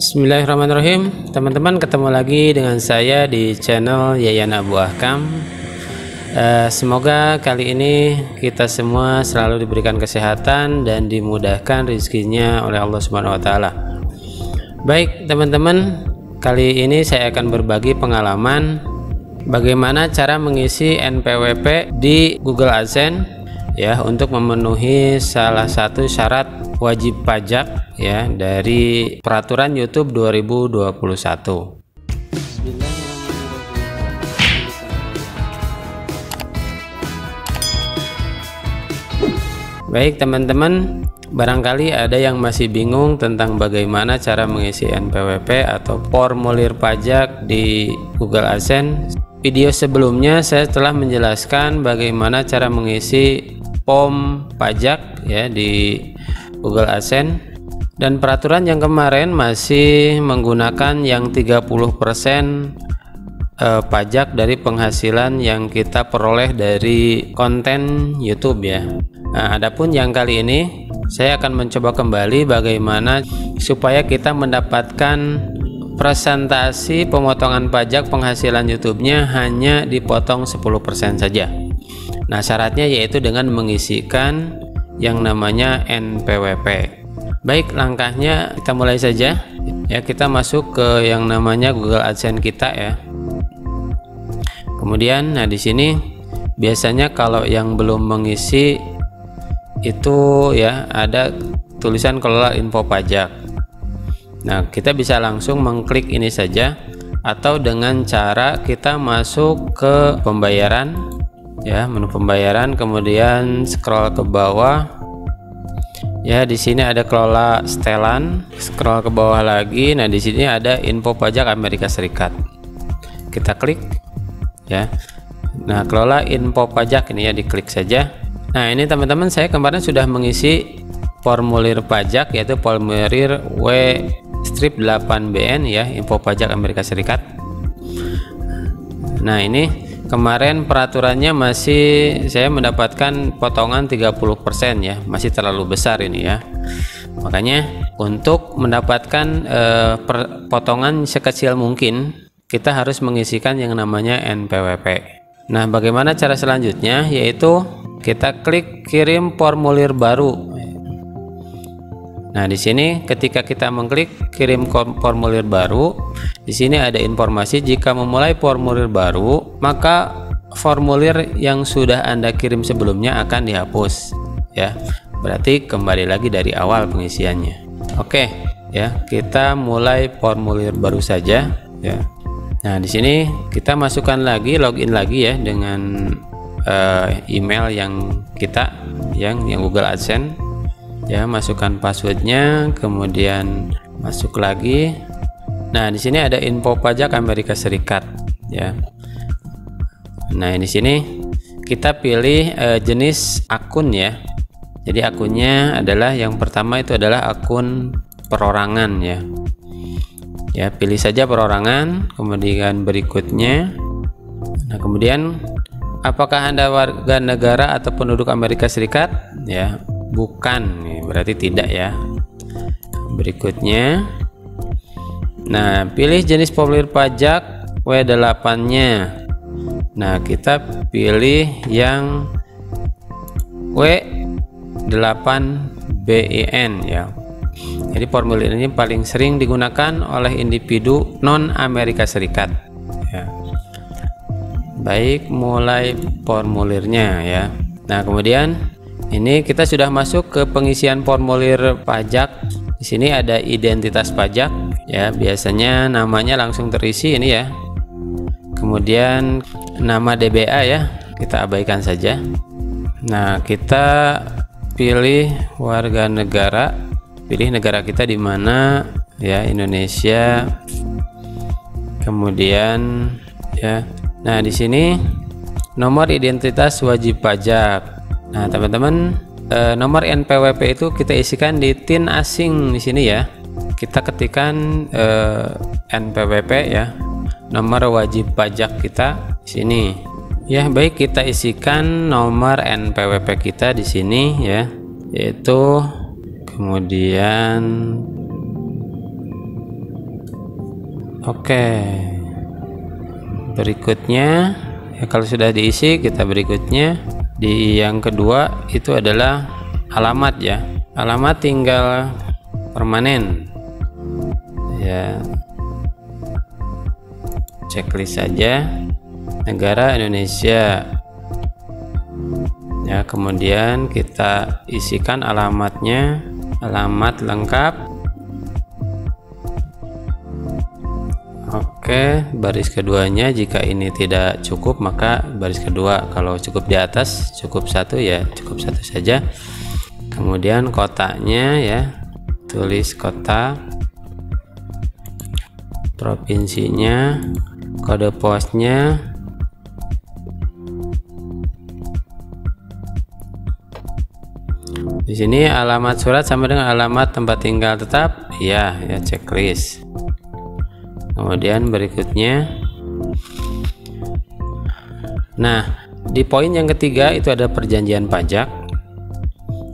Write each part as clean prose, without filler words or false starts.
Bismillahirrahmanirrahim. Teman-teman, ketemu lagi dengan saya di channel Yayan Abu Ahkam. Semoga kali ini kita semua selalu diberikan kesehatan dan dimudahkan rezekinya oleh Allah Subhanahu wa taala. Baik, teman-teman, kali ini saya akan berbagi pengalaman bagaimana cara mengisi NPWP di Google AdSense ya, untuk memenuhi salah satu syarat wajib pajak ya dari peraturan YouTube 2021. Baik teman-teman, barangkali ada yang masih bingung tentang bagaimana cara mengisi NPWP atau formulir pajak di Google AdSense. Video sebelumnya saya telah menjelaskan bagaimana cara mengisi form pajak ya di Google AdSense, dan peraturan yang kemarin masih menggunakan yang 30% pajak dari penghasilan yang kita peroleh dari konten YouTube ya. Nah, adapun yang kali ini saya akan mencoba kembali bagaimana supaya kita mendapatkan presentasi pemotongan pajak penghasilan YouTube-nya hanya dipotong 10% saja. Nah, syaratnya yaitu dengan mengisikan yang namanya NPWP. Baik, langkahnya kita mulai saja ya. Kita masuk ke yang namanya Google AdSense kita ya. Kemudian nah di sini biasanya kalau yang belum mengisi itu ya ada tulisan kelola info pajak. Nah, kita bisa langsung mengklik ini saja atau dengan cara kita masuk ke pembayaran ya, menu pembayaran, kemudian scroll ke bawah ya. Di sini ada kelola setelan, scroll ke bawah lagi. Nah, di sini ada info pajak Amerika Serikat, kita klik ya. Nah, kelola info pajak ini ya, diklik saja. Nah, ini teman-teman, saya kemarin sudah mengisi formulir pajak yaitu formulir W-8BN ya, info pajak Amerika Serikat. Nah, ini kemarin peraturannya masih saya mendapatkan potongan 30% ya, masih terlalu besar ini ya. Makanya untuk mendapatkan potongan sekecil mungkin kita harus mengisikan yang namanya NPWP. Nah, bagaimana cara selanjutnya, yaitu kita klik kirim formulir baru. Nah, di sini ketika kita mengklik kirim formulir baru, di sini ada informasi jika memulai formulir baru, maka formulir yang sudah Anda kirim sebelumnya akan dihapus ya. Berarti kembali lagi dari awal pengisiannya. Oke, ya, kita mulai formulir baru saja ya. Nah, di sini kita masukkan lagi, login lagi ya dengan email yang kita yang Google AdSense. Ya, masukkan passwordnya, kemudian masuk lagi. Nah, di sini ada info pajak Amerika Serikat ya. Nah, di sini kita pilih jenis akun ya. Jadi akunnya adalah yang pertama itu adalah akun perorangan ya. Ya, pilih saja perorangan, kemudian berikutnya. Nah, kemudian apakah Anda warga negara atau penduduk Amerika Serikat? Ya, bukan, berarti tidak ya. Berikutnya, nah, pilih jenis formulir pajak W8-nya. Nah, kita pilih yang W8BEN ya. Jadi formulir ini paling sering digunakan oleh individu non Amerika Serikat ya. Baik, mulai formulirnya ya. Nah, kemudian ini kita sudah masuk ke pengisian formulir pajak. Di sini ada identitas pajak ya, biasanya namanya langsung terisi ini ya. Kemudian nama DBA ya, kita abaikan saja. Nah, kita pilih warga negara, pilih negara kita di mana ya, Indonesia. Kemudian ya. Nah, di sini nomor identitas wajib pajak. Nah, teman-teman, nomor NPWP itu kita isikan di TIN asing di sini ya. Kita ketikkan NPWP ya, nomor wajib pajak kita di sini. Ya, baik, kita isikan nomor NPWP kita di sini ya, yaitu kemudian Oke, berikutnya ya, kalau sudah diisi kita berikutnya di yang kedua itu adalah alamat ya. Alamat tinggal permanen ya, checklist saja, negara Indonesia ya, kemudian kita isikan alamatnya, alamat lengkap. Oke, baris keduanya jika ini tidak cukup maka baris kedua, kalau cukup di atas cukup satu ya cukup satu saja. Kemudian kotanya ya, tulis kota, provinsinya, kode posnya, di sini alamat surat sama dengan alamat tempat tinggal tetap ya, checklist. Kemudian berikutnya, nah di poin yang ketiga itu ada perjanjian pajak.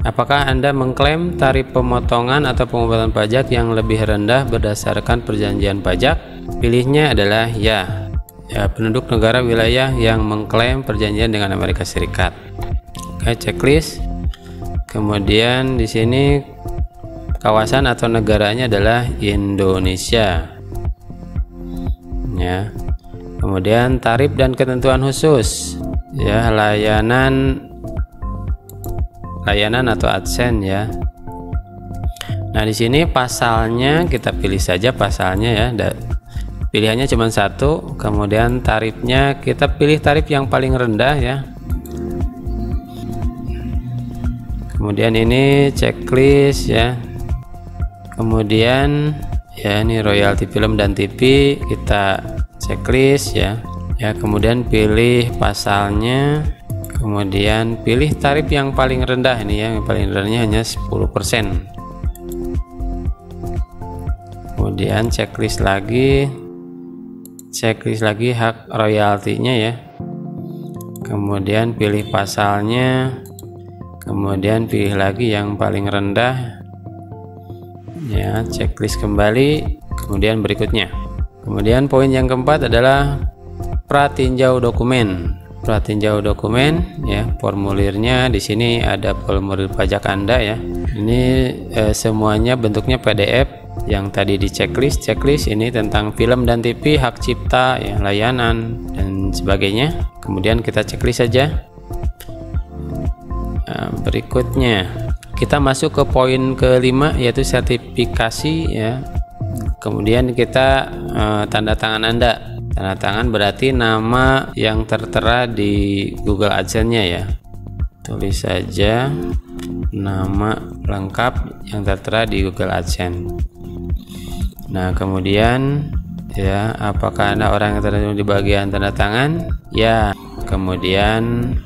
Apakah Anda mengklaim tarif pemotongan atau pengobatan pajak yang lebih rendah berdasarkan perjanjian pajak? Pilihnya adalah ya, penduduk negara wilayah yang mengklaim perjanjian dengan Amerika Serikat. Oke, checklist. Kemudian di sini kawasan atau negaranya adalah Indonesia. Ya. Kemudian tarif dan ketentuan khusus. Ya, layanan atau adsen ya. Nah, di sini pasalnya kita pilih saja pasalnya ya. Pilihannya cuma satu. Kemudian tarifnya kita pilih tarif yang paling rendah ya. Kemudian ini checklist ya. Kemudian ya, ini royalti film dan TV kita checklist ya. Ya, kemudian pilih pasalnya. Kemudian pilih tarif yang paling rendah ini ya, yang paling rendahnya hanya 10%. Kemudian checklist lagi hak royaltinya ya. Kemudian pilih pasalnya. Kemudian pilih lagi yang paling rendah. Ya, checklist kembali. Kemudian berikutnya. Kemudian poin yang keempat adalah pratinjau dokumen. Pratinjau dokumen ya, formulirnya di sini ada formulir pajak Anda ya. Ini semuanya bentuknya PDF. Yang tadi di checklist ini tentang film dan TV, hak cipta ya, layanan dan sebagainya. Kemudian kita checklist saja. Nah, berikutnya kita masuk ke poin kelima yaitu sertifikasi ya. Kemudian kita tanda tangan Anda. Tanda tangan berarti nama yang tertera di Google AdSense-nya ya. Tulis saja nama lengkap yang tertera di Google AdSense. Nah, kemudian ya, apakah Anda orang yang tertentu di bagian tanda tangan? Ya. Kemudian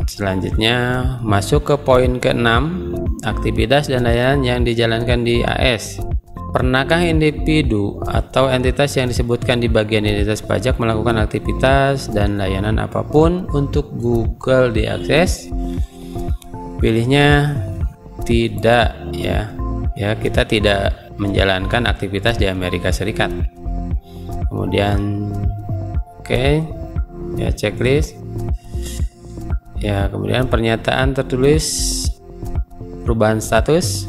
selanjutnya masuk ke poin ke-6, aktivitas dan layanan yang dijalankan di AS. Pernahkah individu atau entitas yang disebutkan di bagian identitas pajak melakukan aktivitas dan layanan apapun untuk Google diakses? Pilihnya tidak ya. Ya, kita tidak menjalankan aktivitas di Amerika Serikat. Kemudian oke, ya checklist. Ya, kemudian pernyataan tertulis perubahan status.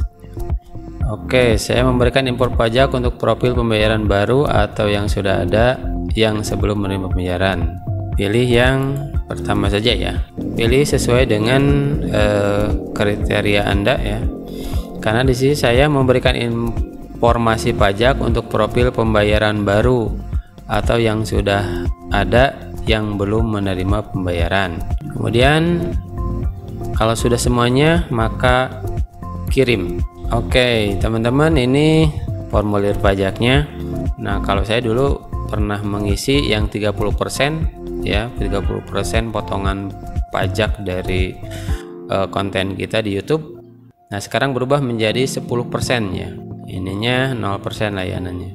Oke, saya memberikan impor pajak untuk profil pembayaran baru atau yang sudah ada yang sebelum menerima pembayaran. Pilih yang pertama saja ya. Pilih sesuai dengan kriteria Anda ya. Karena di sini saya memberikan informasi pajak untuk profil pembayaran baru atau yang sudah ada yang belum menerima pembayaran. Kemudian kalau sudah semuanya maka kirim. Oke, teman-teman, ini formulir pajaknya. Nah, kalau saya dulu pernah mengisi yang 30% ya, 30% potongan pajak dari konten kita di YouTube. Nah, sekarang berubah menjadi 10% ya. Ininya 0% layanannya.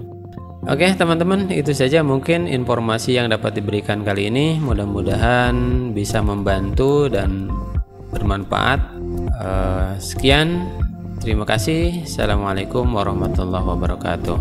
Oke, teman-teman, itu saja mungkin informasi yang dapat diberikan kali ini. Mudah-mudahan bisa membantu dan bermanfaat. Sekian. Terima kasih. Assalamualaikum warahmatullahi wabarakatuh.